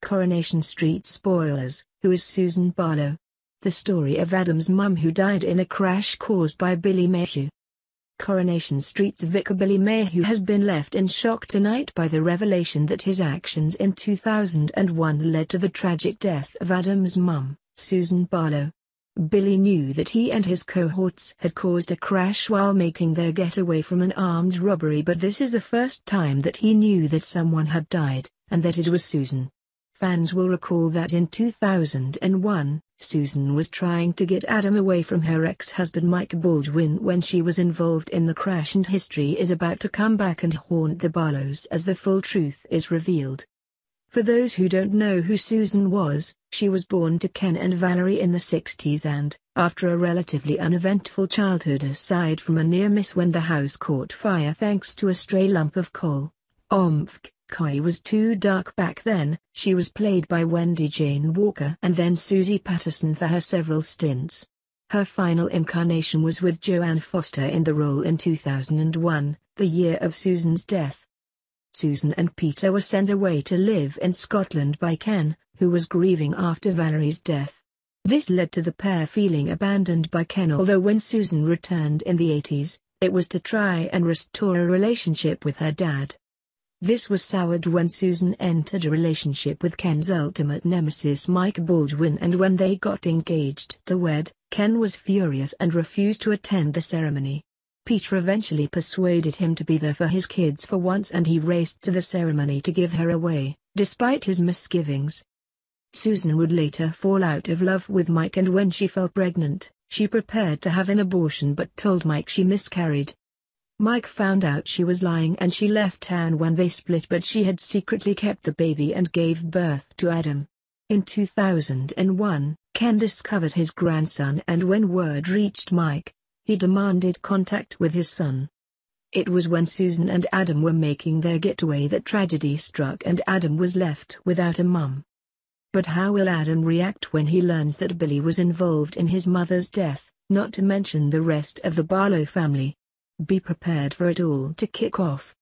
Coronation Street spoilers. Who is Susan Barlow? The story of Adam's mum who died in a crash caused by Billy Mayhew. Coronation Street's vicar Billy Mayhew has been left in shock tonight by the revelation that his actions in 2001 led to the tragic death of Adam's mum, Susan Barlow. Billy knew that he and his cohorts had caused a crash while making their getaway from an armed robbery, but this is the first time that he knew that someone had died, and that it was Susan. Fans will recall that in 2001, Susan was trying to get Adam away from her ex-husband Mike Baldwin when she was involved in the crash, and history is about to come back and haunt the Barlows as the full truth is revealed. For those who don't know who Susan was, she was born to Ken and Valerie in the 60s and, after a relatively uneventful childhood aside from a near miss when the house caught fire thanks to a stray lump of coal, omfg. Corrie was too dark back then. She was played by Wendy Jane Walker and then Suzy Paterson for her several stints. Her final incarnation was with Joanne Foster in the role in 2001, the year of Susan's death. Susan and Peter were sent away to live in Scotland by Ken, who was grieving after Valerie's death. This led to the pair feeling abandoned by Ken, although when Susan returned in the 80s, it was to try and restore a relationship with her dad. This was soured when Susan entered a relationship with Ken's ultimate nemesis Mike Baldwin, and when they got engaged to wed, Ken was furious and refused to attend the ceremony. Peter eventually persuaded him to be there for his kids for once, and he raced to the ceremony to give her away, despite his misgivings. Susan would later fall out of love with Mike, and when she fell pregnant, she prepared to have an abortion but told Mike she miscarried. Mike found out she was lying and she left town when they split, but she had secretly kept the baby and gave birth to Adam. In 2001, Ken discovered his grandson, and when word reached Mike, he demanded contact with his son. It was when Susan and Adam were making their getaway that tragedy struck and Adam was left without a mum. But how will Adam react when he learns that Billy was involved in his mother's death, not to mention the rest of the Barlow family? Be prepared for it all to kick off.